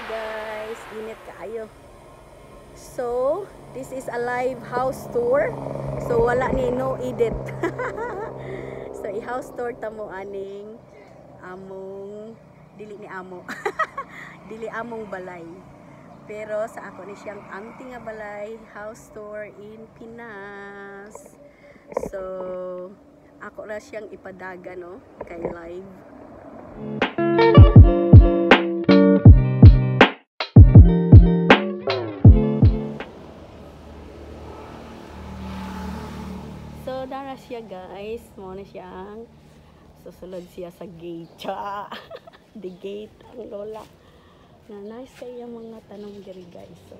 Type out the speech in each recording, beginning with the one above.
guys, init kaayo. So, this is a live house tour. So wala ni no edit. So i-house tour ta mo aning among dili ni amo. Dili among balay. Pero sa ako ni siyang auntie nga balay, house tour in Pinas. So ako ra siyang ipadaga no kay live. So dara siya guys, mo na siyang susulod siya sa gate. The gate ang lola. Na nice kayo mga tanong diri guys. So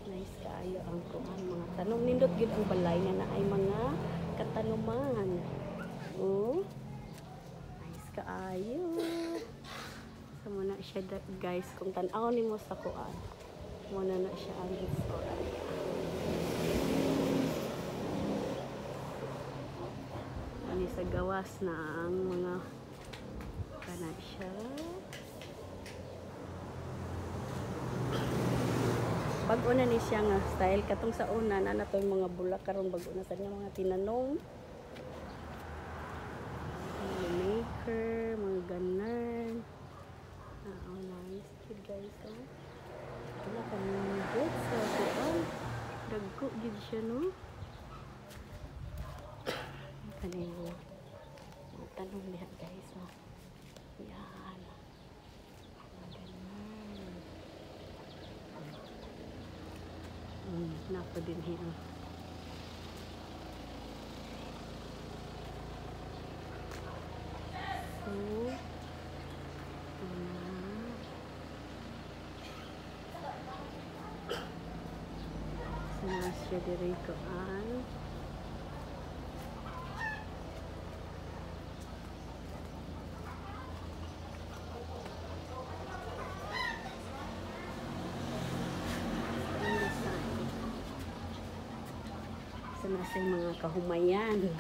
nice kayo ang kuan mga tanong nindot gid ang balay nga naay mga katanuman. Oh. Nice kaayo. So muna siya guys kung tan-aw nimo sa kuan. Muna na siya ang restaurant. Ani sa gawas na ang mga kana siya. Bago na ni siya nga style katong sa una na nato yung mga bulak karon bago na sa niya mga tinanong. Mga maker, mga ganan. Oh, nice kid guys. Oh. Wala ka mga good sa kuan. Dagko gid siya no. Kanino. Tanong diha guys. Oh. Yan. Napa din hino. So, sinasya diri ko an. Nasa mga kahumayan.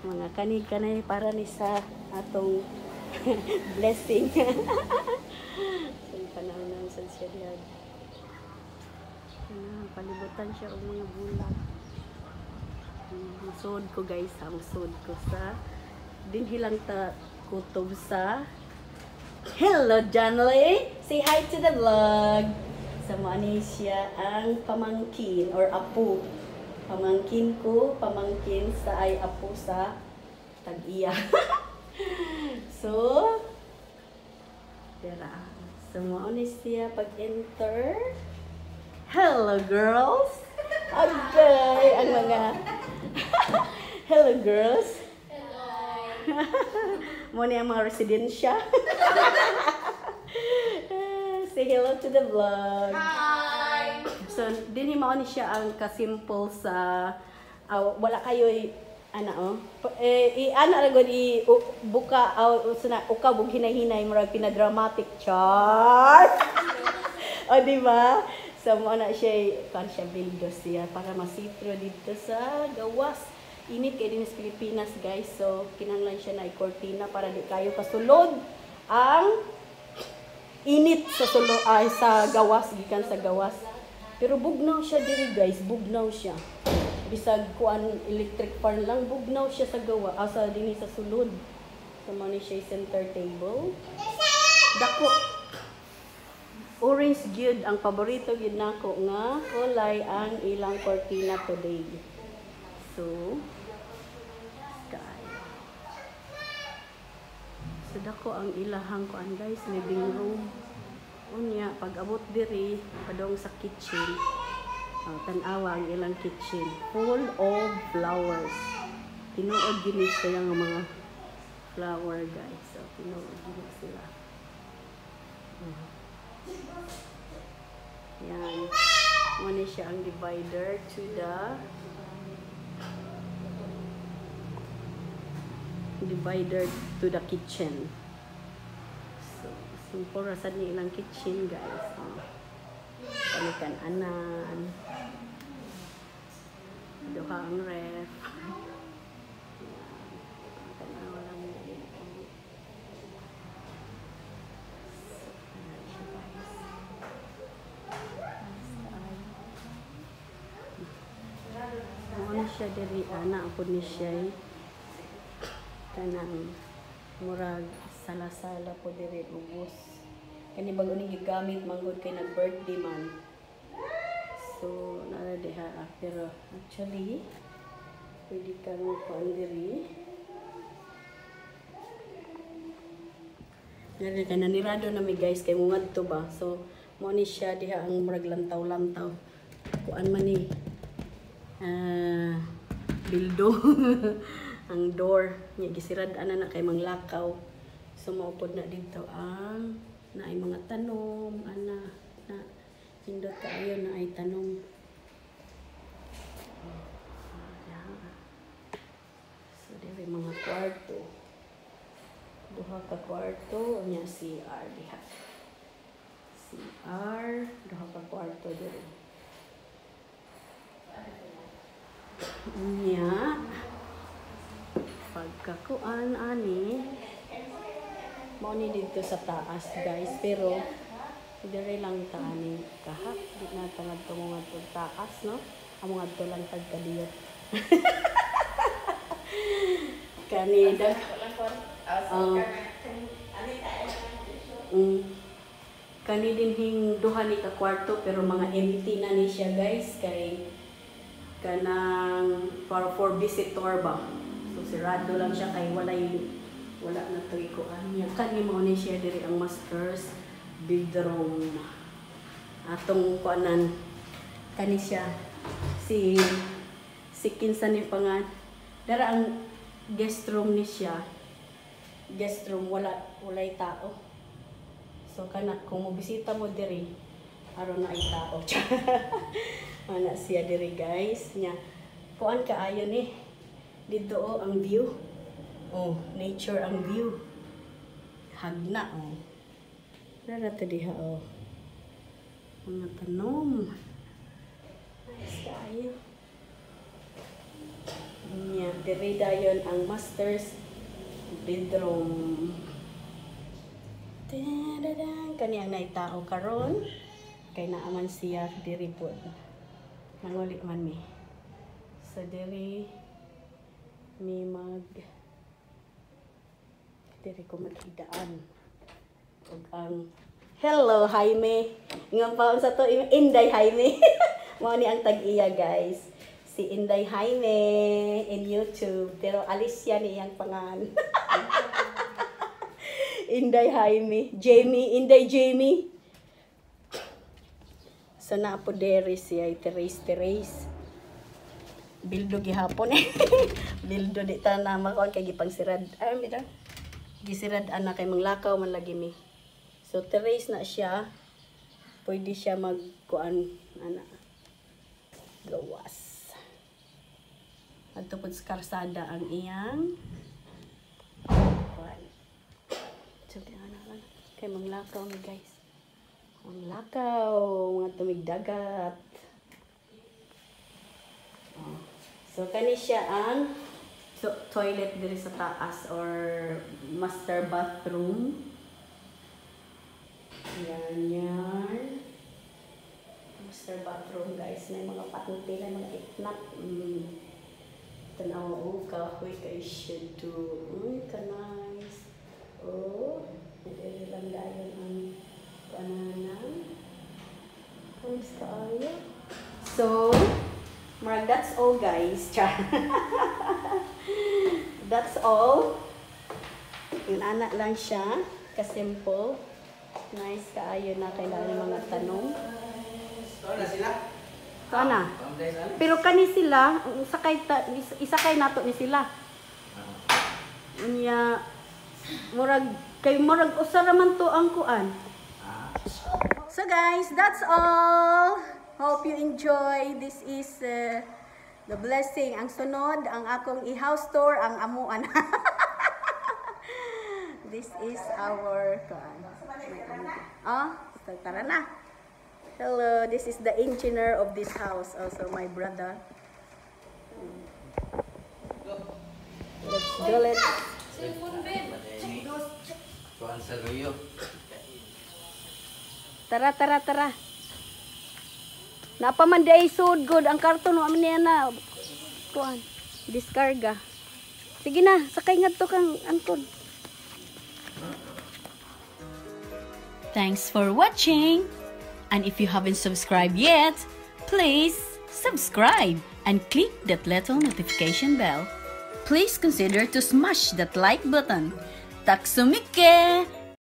Mga kanay-kanay para ni sa atong blessing. So, panahon ng sansyalidad. Palibutan siya o mga bulak. Ang sod ko guys, ang sod ko sa dinhilang ta kutob sa Hello Janley! Say hi to the vlog! Sa mga siya ang pamangkin or apo. Pamangkin ko, pamangkin sa ay apo sa tag-iya. So, dira. So, mauna siya pag-enter. Hello, girls! Okay, ang mga hello, girls! Hello! Muna yung mga residensya. Say hello to the vlog. Hi! So, din mao ni siya ang kasimple sa wala kayo ana ana ra gud buka suna uka bug hinay-hinay murag pinadramatic chart. O di ba? So mo na siya kan siya bildos siya para masipro dito sa gawas. Init kay din sa Pilipinas, guys. So kinahanglan siya na i-cortina para di kayo kasulod ang init sa sa gawas gikan sa gawas. Pero bugnaw siya diri guys, bugnaw siya. Bisag kuan electric fan lang, bugnaw siya sa gawa, sa dinhi sa sulod. Sa man siya center table. Dako. Orange gyud ang paborito gyud nako nga kulay ang ilang cortina today. So, sky. So dako ang ilahang kuan guys, living room. Unya, pag abot diri, padong sa kitchen, tanawa ang ilang kitchen. Full of flowers. Tinuod gini sila ng mga flower guys. So, tinuod gini sila. Yan. Muna siya ang divider to the kitchen. Simple rasad ni ilang kitchen guys. Palikan anan. Duha ang ref. Tanaw lang siya diri ana po ni siya kanang murag sala-sala po diri ubos. Kani bago ni gigamit manggod kay nag birthday man. So nara diha pero actually pwede ka mo kuan diri. Nara kay nanirado na mi guys kay mo ngadto ba. So mo ni siya diha ang murag lantaw-lantaw. Kuan man ni bildo ang door nya gisirad ana na kay manglakaw. So maupod na dito ang naay mga tanom ana na hindot kaayo na ay tanom. So diri mga kwarto. Duha ka kwarto nya CR diha. CR duha ka kwarto diri. Nya pagkakuan ani mo ni dito sa taas guys pero dire lang ta ani kahap di na tangad to mga taas no amo ngadto lang tag kaliyot kanida kani din hing duha ni ka kwarto pero mga empty na ni siya guys kay kanang for visitor ba. So sirado lang siya kay wala na to ikuan niya. Kani mo ni siya diri ang master's bedroom. Atong kuanan kani siya si kinsa ni pangan dara ang guest room ni siya. Guest room walay tao. So kana kung mo bisita mo diri aron na ay tao. Ana siya diri guys nya kuan kaayo ni dito ang view. Oh, nature ang view. Hagna oh. Dara ta diha oh. Mga tanom. Nice kaayo. Nya diri dayon ang master's bedroom. Tadadang kani ang naitao karon kay naaman siya diri po. Nanguli man mi. So diri mi diri ko maghidaan. Ug ang hello Jaime. Nga pa sa to Inday Jaime. Mao ni ang tag-iya guys. Si Inday Jaime in YouTube pero Alicia ni iyang pangalan. Inday Jaime, Inday Jamie. So na po dere siya Terrace. Bildo gihapon eh. Bildo di ta na makon kay gipang sirad. Ay mi da. Gisirad ana kay manglakaw man lagi mi. So terrace na siya. Pwede siya magkuan ana. Gawas. Adto pud sa karsada ang iyang kuan. So ana kay manglakaw mi guys. Ang lakaw, mga tumig dagat. Oh. So, kani siya ang toilet diri sa taas or master bathroom. Yan. Master bathroom guys. May mga patunti na mga itnap. Tanaw o kahoy kay siya do. Uy, ka-nice. Oh, hindi lang dayon ang pananan. Nice kaayo. So, that's all guys. That's all. Inana lang siya. Ka-simple. Nice kaayo na kailangan mga tanong. Wala sila? Kana. Pero kani sila, isakay nato ni sila. Unya murag usa ra man to ang kuan. So guys, that's all. Hope you enjoy. This is the blessing. Ang sunod, ang akong i-house tour, ang amuan. This is our tara na. Hello, this is the engineer of this house, also my brother. Let's go. Tara. Napa man day sud good ang karton wa man niya na. kuan, diskarga. Sige na, sakay ngadto kang Anton. Thanks for watching. And if you haven't subscribed yet, please subscribe and click that little notification bell. Please consider to smash that like button. Tack så mycket!